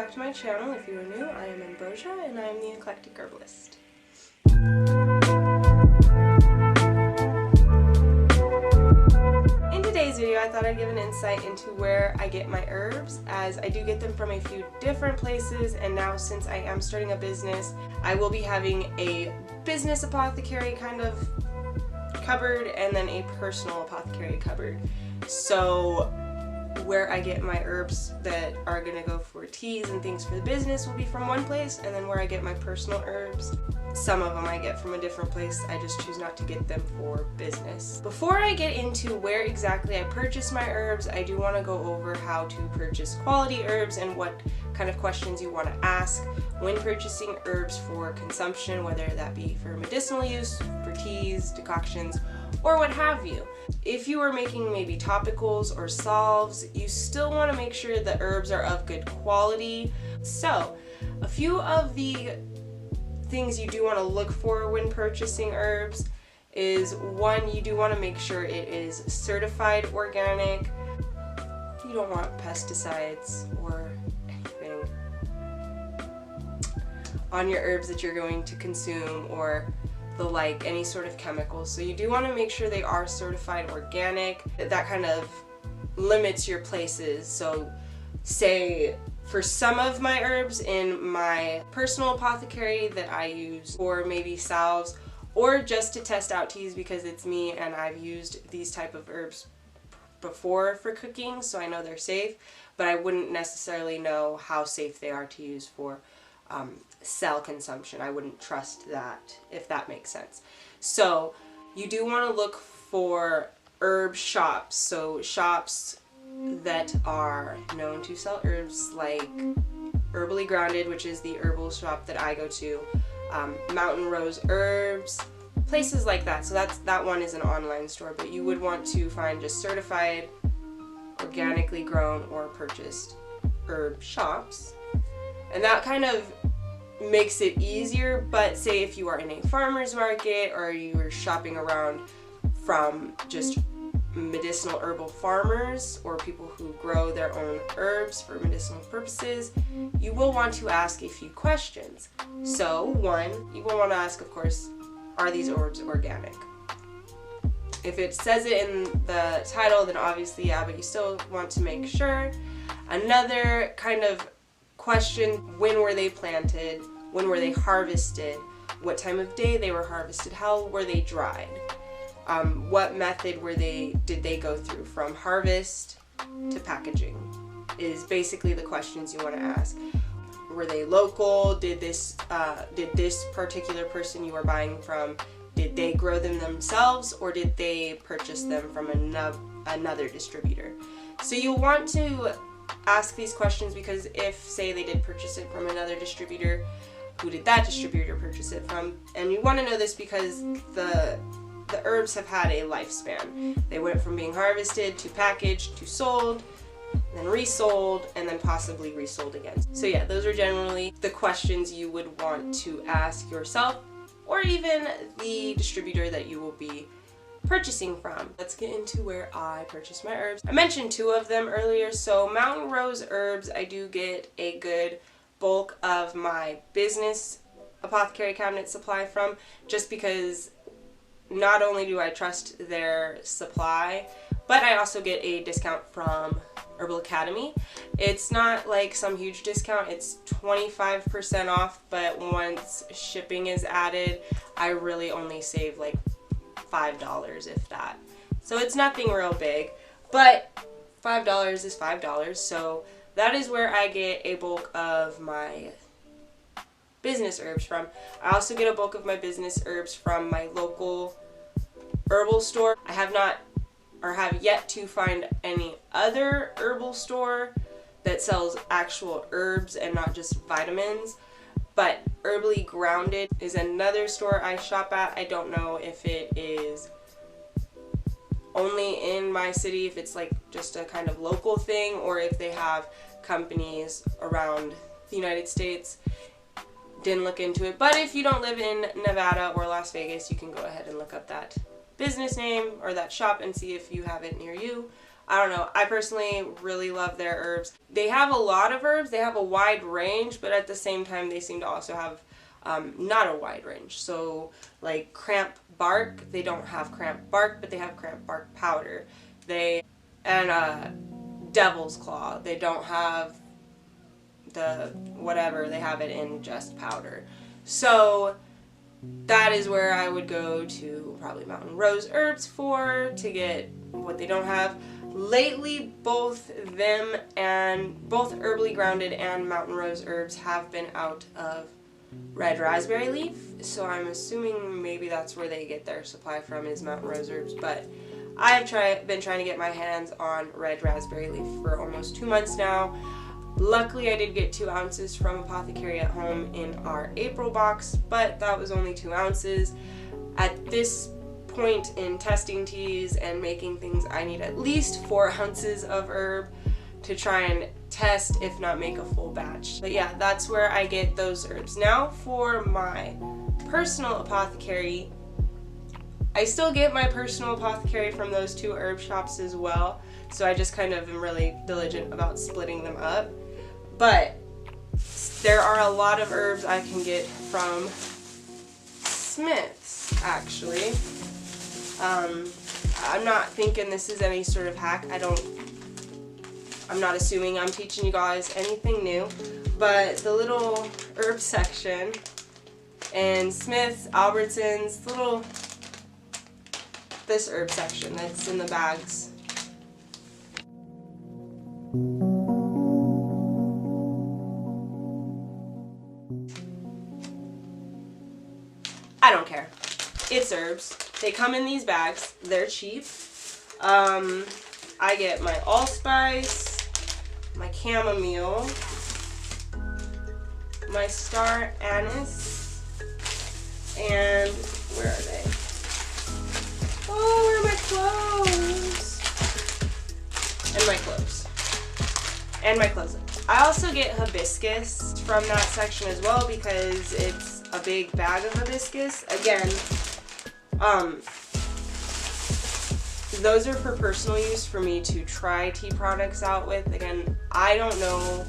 back to my channel. If you are new, I am ℙ𝕣𝕠𝕕 and I am the Eclectic Herbalist. In today's video, I thought I'd give an insight into where I get my herbs, as I do get them from a few different places, and now since I am starting a business, I will be having a business apothecary kind of cupboard and then a personal apothecary cupboard. So where I get my herbs that are going to go for teas and things for the business will be from one place, and then where I get my personal herbs, some of them I get from a different place. I just choose not to get them for business. Before I get into where exactly I purchase my herbs, I do want to go over how to purchase quality herbs and what kind of questions you want to ask when purchasing herbs for consumption, whether that be for medicinal use, for teas, decoctions, or what have you. If you are making maybe topicals or salves, you still want to make sure the herbs are of good quality. So, a few of the things you do want to look for when purchasing herbs is, one, you do want to make sure it is certified organic. You don't want pesticides or anything on your herbs that you're going to consume, or the like, any sort of chemicals. So you do want to make sure they are certified organic. That kind of limits your places. So say for some of my herbs in my personal apothecary that I use, or maybe salves, or just to test out teas because it's me and I've used these type of herbs before for cooking, so I know they're safe, but I wouldn't necessarily know how safe they are to use for cell consumption. I wouldn't trust that, if that makes sense. So you do want to look for herb shops, so shops that are known to sell herbs, like Herbally Grounded, which is the herbal shop that I go to, Mountain Rose Herbs, places like that. So that one is an online store, but you would want to find just certified, organically grown or purchased herb shops, and that kind of makes it easier. But say if you are in a farmer's market, or you are shopping around from just medicinal herbal farmers or people who grow their own herbs for medicinal purposes, you will want to ask a few questions. So one, you will want to ask, of course, are these herbs organic? If it says it in the title, then obviously yeah, but you still want to make sure. Another kind of question, when were they planted? When were they harvested? What time of day they were harvested? How were they dried? What method did they go through from harvest to packaging is basically the questions you want to ask. Were they local? Did this particular person you are buying from, did they grow them themselves, or did they purchase them from another distributor? So you'll want to ask these questions because if, say, they did purchase it from another distributor, who did that distributor purchase it from? And you want to know this because the herbs have had a lifespan. They went from being harvested to packaged to sold, then resold, and then possibly resold again. So yeah, those are generally the questions you would want to ask yourself, or even the distributor that you will be purchasing from. Let's get into where I purchase my herbs. I mentioned two of them earlier. So Mountain Rose Herbs, I do get a good bulk of my business apothecary cabinet supply from, just because not only do I trust their supply, but I also get a discount from Herbal Academy. It's not like some huge discount, it's 25% off, but once shipping is added, I really only save like $5, if that. So it's nothing real big, but $5 is $5, so that is where I get a bulk of my business herbs from. I also get a bulk of my business herbs from my local herbal store. I have not, or have yet to find any other herbal store that sells actual herbs and not just vitamins, but Herbally Grounded is another store I shop at. I don't know if it is only in my city, if it's like just a kind of local thing, or if they have companies around the United States. Didn't look into it, but if you don't live in Nevada or Las Vegas, you can go ahead and look up that business name or that shop and see if you have it near you. I don't know. I personally really love their herbs. They have a lot of herbs. They have a wide range, but at the same time, they seem to also have not a wide range. So like cramp bark, they don't have cramp bark, but they have cramp bark powder. Devil's claw, they don't have the whatever, they have it in just powder. So that is where I would go to probably Mountain Rose Herbs to get what they don't have. Lately, both Herbally Grounded and Mountain Rose Herbs have been out of red raspberry leaf, so I'm assuming maybe that's where they get their supply from, is Mountain Rose Herbs, but I've been trying to get my hands on red raspberry leaf for almost 2 months now. Luckily, I did get 2 ounces from Apothecary at Home in our April box, but that was only 2 ounces. At this point in testing teas and making things, I need at least 4 ounces of herb to try and test, if not make a full batch. But yeah, that's where I get those herbs. Now for my personal apothecary, I still get my personal apothecary from those 2 herb shops as well, so I just kind of am really diligent about splitting them up. But there are a lot of herbs I can get from Smith's, actually. I'm not thinking this is any sort of hack. I'm not assuming I'm teaching you guys anything new, but the little herb section and Smith's, Albertsons, this herb section that's in the bags. I don't care. It's herbs. They come in these bags. They're cheap. I get my allspice, my chamomile, my star anise, and where are they? Oh, where are my cloves? And my cloves. And my cloves. I also get hibiscus from that section as well because it's a big bag of hibiscus. Again, those are for personal use for me to try tea products out with. Again, I don't know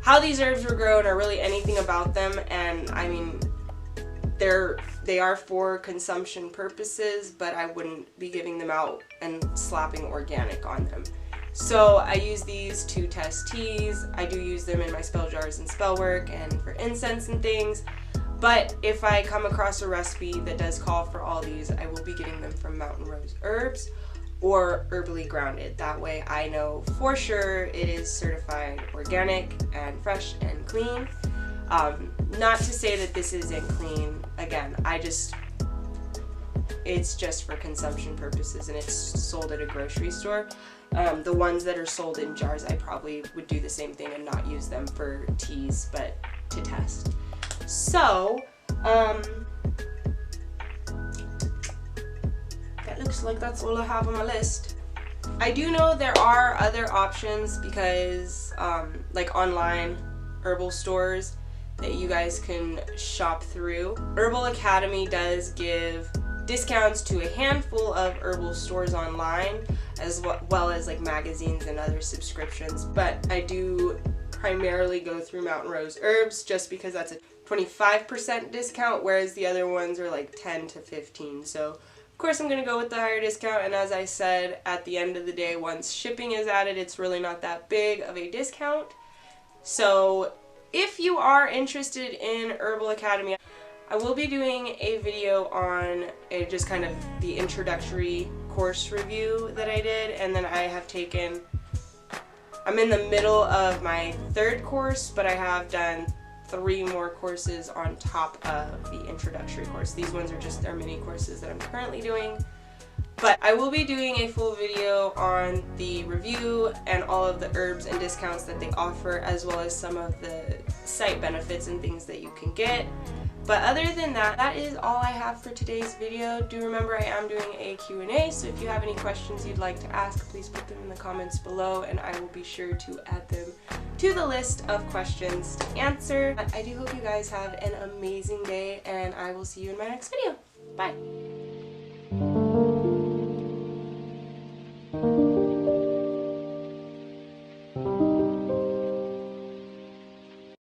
how these herbs were grown or really anything about them, and I mean, they are for consumption purposes, but I wouldn't be giving them out and slapping organic on them. So I use these to test teas. I do use them in my spell jars and spell work and for incense and things. But if I come across a recipe that does call for all these, I will be getting them from Mountain Rose Herbs or Herbally Grounded. That way I know for sure it is certified organic and fresh and clean. Not to say that this isn't clean. Again, it's just for consumption purposes and it's sold at a grocery store. The ones that are sold in jars, I probably would do the same thing and not use them for teas, but to test. So, that looks like that's all I have on my list. I do know there are other options because, like online herbal stores that you guys can shop through. Herbal Academy does give discounts to a handful of herbal stores online, as well as like magazines and other subscriptions, but I do primarily go through Mountain Rose Herbs just because that's a 25% discount, whereas the other ones are like 10 to 15. So of course I'm going to go with the higher discount, and as I said, at the end of the day, once shipping is added, it's really not that big of a discount. So if you are interested in Herbal Academy, I will be doing a video on just kind of the introductory course review that I did, and then I'm in the middle of my 3rd course, but I have done 3 more courses on top of the introductory course. These ones are just their mini courses that I'm currently doing. But I will be doing a full video on the review and all of the herbs and discounts that they offer, as well as some of the site benefits and things that you can get. But other than that, that is all I have for today's video. Do remember I am doing a Q&A, so if you have any questions you'd like to ask, please put them in the comments below and I will be sure to add them to the list of questions to answer. I do hope you guys have an amazing day and I will see you in my next video. Bye!